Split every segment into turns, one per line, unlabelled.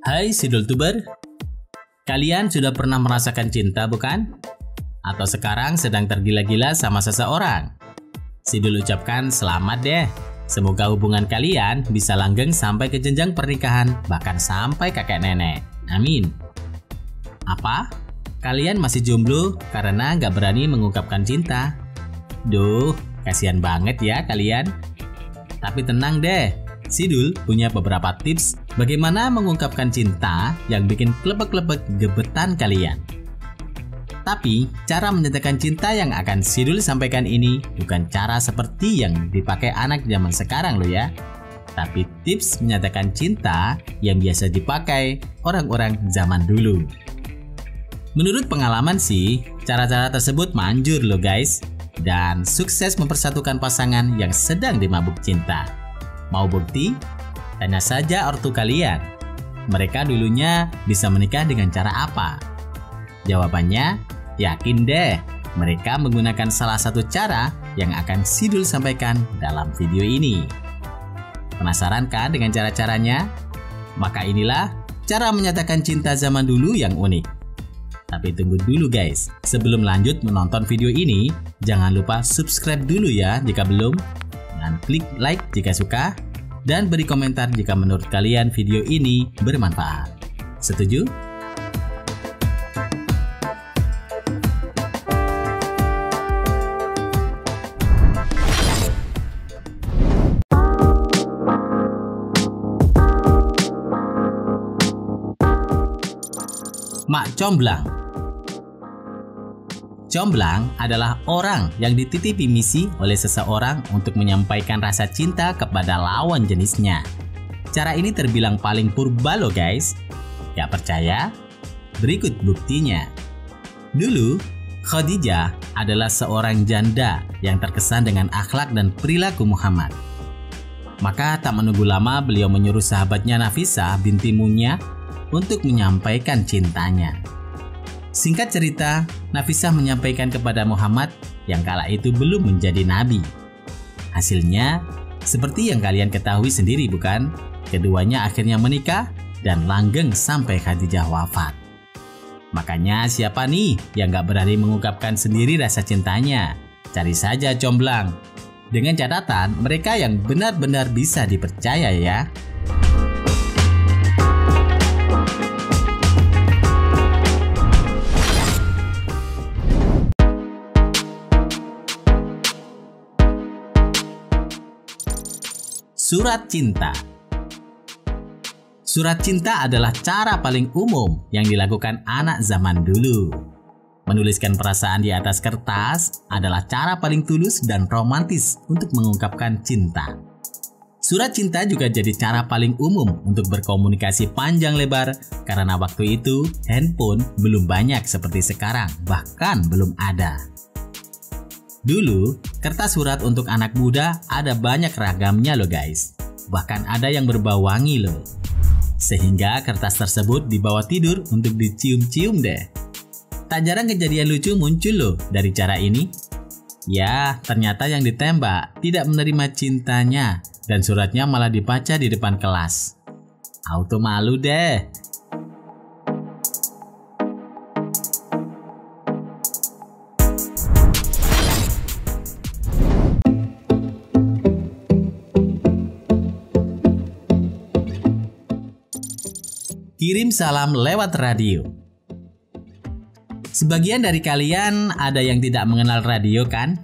Hai Sidultuber, kalian sudah pernah merasakan cinta bukan? Atau sekarang sedang tergila-gila sama seseorang? Sidul ucapkan selamat deh. Semoga hubungan kalian bisa langgeng sampai ke jenjang pernikahan, bahkan sampai kakek nenek. Amin. Apa? Kalian masih jomblo karena nggak berani mengungkapkan cinta? Duh, kasihan banget ya kalian. Tapi tenang deh, Sidul punya beberapa tips bagaimana mengungkapkan cinta yang bikin klepek-klepek gebetan kalian. Tapi, cara menyatakan cinta yang akan Sidul sampaikan ini bukan cara seperti yang dipakai anak zaman sekarang loh ya. Tapi tips menyatakan cinta yang biasa dipakai orang-orang zaman dulu. Menurut pengalaman sih, cara-cara tersebut manjur loh guys. Dan sukses mempersatukan pasangan yang sedang dimabuk cinta. Mau bukti? Tanya saja ortu kalian. Mereka dulunya bisa menikah dengan cara apa? Jawabannya, yakin deh. Mereka menggunakan salah satu cara yang akan Sidul sampaikan dalam video ini. Penasaran kan dengan cara-caranya? Maka inilah cara menyatakan cinta zaman dulu yang unik. Tapi tunggu dulu guys, sebelum lanjut menonton video ini, jangan lupa subscribe dulu ya jika belum. Dan klik like jika suka, dan beri komentar jika menurut kalian video ini bermanfaat. Setuju? Mak comblang. Comblang adalah orang yang dititipi misi oleh seseorang untuk menyampaikan rasa cinta kepada lawan jenisnya. Cara ini terbilang paling purba loh guys. Gak percaya? Berikut buktinya. Dulu, Khadijah adalah seorang janda yang terkesan dengan akhlak dan perilaku Muhammad. Maka tak menunggu lama beliau menyuruh sahabatnya Nafisah binti Munya untuk menyampaikan cintanya. Singkat cerita, Nafisah menyampaikan kepada Muhammad yang kala itu belum menjadi nabi. Hasilnya, seperti yang kalian ketahui sendiri bukan? Keduanya akhirnya menikah dan langgeng sampai Khadijah wafat. Makanya siapa nih yang gak berani mengungkapkan sendiri rasa cintanya? Cari saja comblang. Dengan catatan mereka yang benar-benar bisa dipercaya ya. Surat cinta. Surat cinta adalah cara paling umum yang dilakukan anak zaman dulu. Menuliskan perasaan di atas kertas adalah cara paling tulus dan romantis untuk mengungkapkan cinta. Surat cinta juga jadi cara paling umum untuk berkomunikasi panjang lebar karena waktu itu handphone belum banyak seperti sekarang, bahkan belum ada. Dulu, kertas surat untuk anak muda ada banyak ragamnya loh guys. Bahkan ada yang berbau wangi loh. Sehingga kertas tersebut dibawa tidur untuk dicium-cium deh. Tak jarang kejadian lucu muncul loh dari cara ini. Ya, ternyata yang ditembak tidak menerima cintanya dan suratnya malah dibaca di depan kelas. Auto malu deh. Kirim salam lewat radio. Sebagian dari kalian ada yang tidak mengenal radio kan?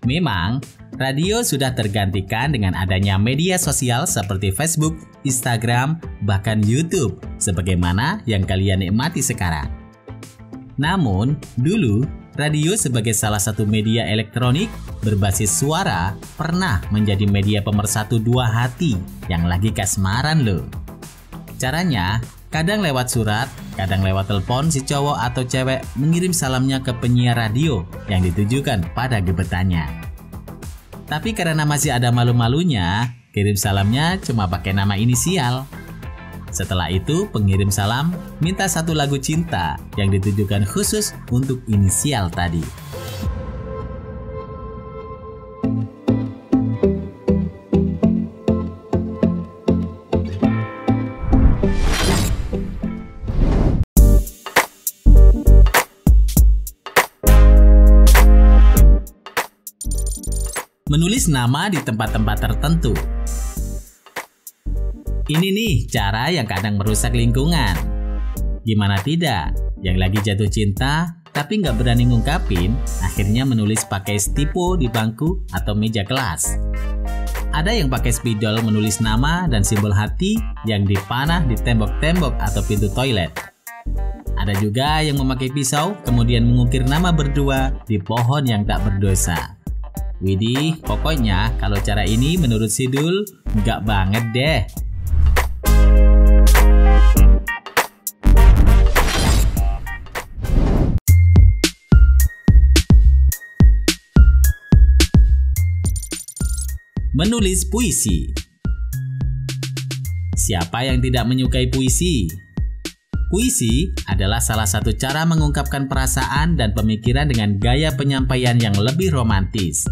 Memang, radio sudah tergantikan dengan adanya media sosial seperti Facebook, Instagram, bahkan YouTube, sebagaimana yang kalian nikmati sekarang. Namun, dulu, radio sebagai salah satu media elektronik berbasis suara pernah menjadi media pemersatu dua hati yang lagi kasmaran loh. Caranya, kadang lewat surat, kadang lewat telepon si cowok atau cewek mengirim salamnya ke penyiar radio yang ditujukan pada gebetannya. Tapi karena masih ada malu-malunya, kirim salamnya cuma pakai nama inisial. Setelah itu, pengirim salam minta satu lagu cinta yang ditujukan khusus untuk inisial tadi. Menulis nama di tempat-tempat tertentu. Ini nih cara yang kadang merusak lingkungan. Gimana tidak, yang lagi jatuh cinta tapi nggak berani ngungkapin, akhirnya menulis pakai stipo di bangku atau meja kelas. Ada yang pakai spidol menulis nama dan simbol hati yang dipanah di tembok-tembok atau pintu toilet. Ada juga yang memakai pisau kemudian mengukir nama berdua di pohon yang tak berdosa. Widih, pokoknya kalau cara ini menurut Sidul nggak banget deh. Menulis puisi. Siapa yang tidak menyukai puisi? Puisi adalah salah satu cara mengungkapkan perasaan dan pemikiran dengan gaya penyampaian yang lebih romantis.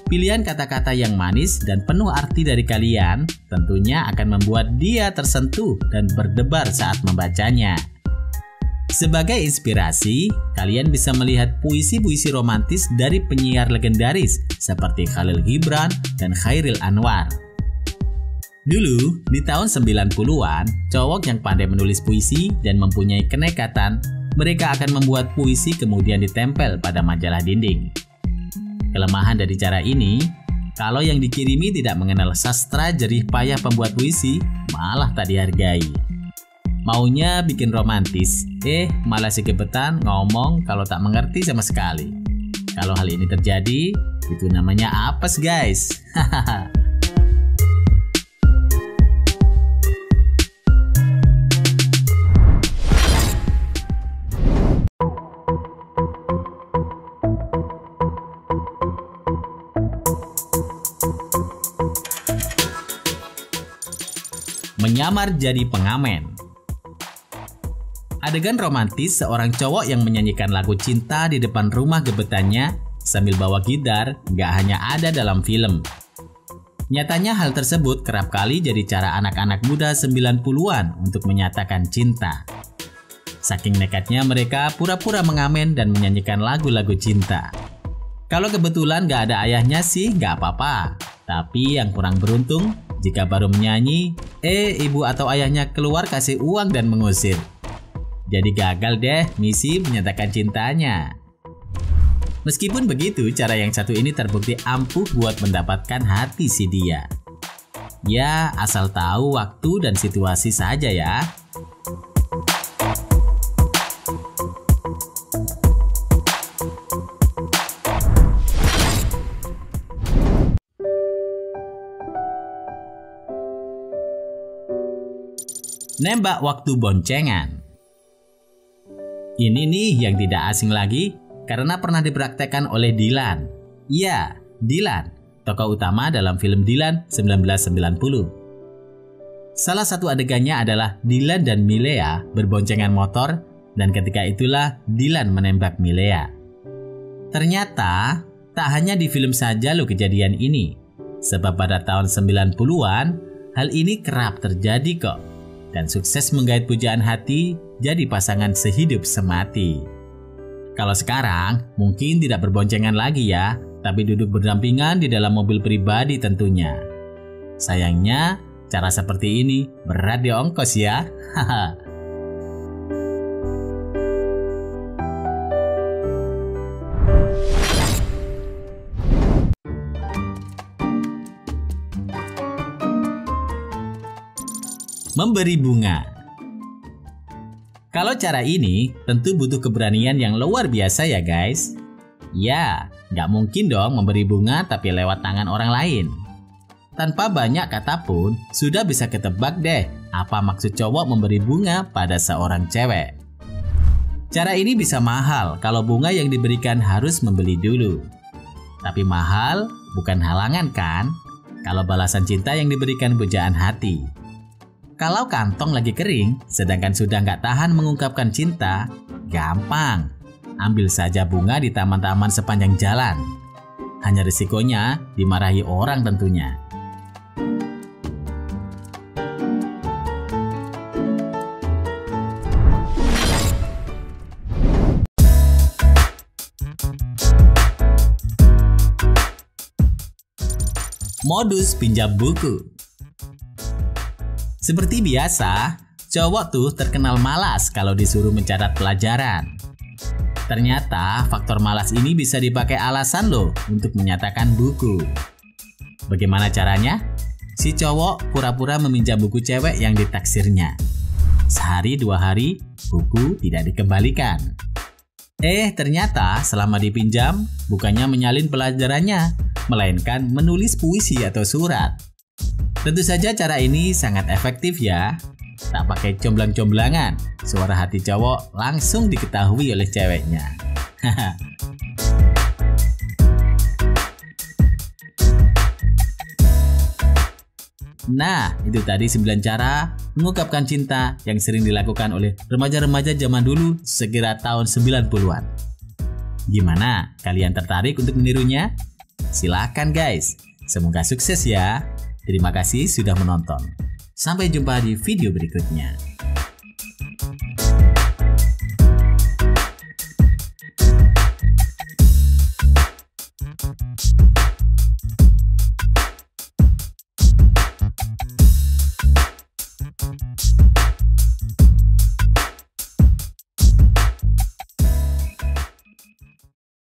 Pilihan kata-kata yang manis dan penuh arti dari kalian tentunya akan membuat dia tersentuh dan berdebar saat membacanya. Sebagai inspirasi, kalian bisa melihat puisi-puisi romantis dari penyiar legendaris seperti Khalil Gibran dan Chairil Anwar. Dulu, di tahun 90-an, cowok yang pandai menulis puisi dan mempunyai kenekatan, mereka akan membuat puisi kemudian ditempel pada majalah dinding. Kelemahan dari cara ini, kalau yang dikirimi tidak mengenal sastra jerih payah pembuat puisi, malah tak dihargai. Maunya bikin romantis, malah si gebetan ngomong kalau tak mengerti sama sekali. Kalau hal ini terjadi, itu namanya apes guys. Menyamar jadi pengamen. Adegan romantis seorang cowok yang menyanyikan lagu cinta di depan rumah gebetannya sambil bawa gitar nggak hanya ada dalam film. Nyatanya hal tersebut kerap kali jadi cara anak-anak muda 90-an untuk menyatakan cinta. Saking nekatnya mereka pura-pura mengamen dan menyanyikan lagu-lagu cinta. Kalau kebetulan nggak ada ayahnya sih nggak apa-apa. Tapi yang kurang beruntung, jika baru menyanyi, ibu atau ayahnya keluar kasih uang dan mengusir. Jadi gagal deh misi menyatakan cintanya. Meskipun begitu, cara yang satu ini terbukti ampuh buat mendapatkan hati si dia. Ya, asal tahu waktu dan situasi saja ya. Nembak waktu boncengan. Ini nih yang tidak asing lagi karena pernah dipraktekkan oleh Dylan. Iya, Dylan, tokoh utama dalam film Dylan 1990. Salah satu adegannya adalah Dylan dan Milea berboncengan motor dan ketika itulah Dylan menembak Milea. Ternyata tak hanya di film saja loh kejadian ini. Sebab pada tahun 90-an hal ini kerap terjadi kok. Dan sukses menggait pujaan hati jadi pasangan sehidup semati. Kalau sekarang mungkin tidak berboncengan lagi ya, tapi duduk berdampingan di dalam mobil pribadi tentunya. Sayangnya cara seperti ini berat di ongkos ya. Haha. Memberi bunga. Kalau cara ini tentu butuh keberanian yang luar biasa ya guys. Ya, nggak mungkin dong memberi bunga tapi lewat tangan orang lain. Tanpa banyak kata pun sudah bisa ketebak deh apa maksud cowok memberi bunga pada seorang cewek. Cara ini bisa mahal kalau bunga yang diberikan harus membeli dulu. Tapi mahal bukan halangan kan? Kalau balasan cinta yang diberikan pujaan hati. Kalau kantong lagi kering, sedangkan sudah nggak tahan mengungkapkan cinta, gampang. Ambil saja bunga di taman-taman sepanjang jalan. Hanya risikonya dimarahi orang tentunya. modus pinjam buku. Seperti biasa, cowok tuh terkenal malas kalau disuruh mencatat pelajaran. Ternyata faktor malas ini bisa dipakai alasan loh untuk menyatakan buku. Bagaimana caranya? Si cowok pura-pura meminjam buku cewek yang ditaksirnya. Sehari 2 hari, buku tidak dikembalikan. Ternyata selama dipinjam, bukannya menyalin pelajarannya, melainkan menulis puisi atau surat. Tentu saja cara ini sangat efektif ya. Tak pakai comblang-comblangan, suara hati cowok langsung diketahui oleh ceweknya. Nah, itu tadi 9 cara mengungkapkan cinta yang sering dilakukan oleh remaja-remaja zaman dulu sekira tahun 90-an. Gimana? Kalian tertarik untuk menirunya? Silahkan guys. Semoga sukses ya. Terima kasih sudah menonton. Sampai jumpa di video berikutnya.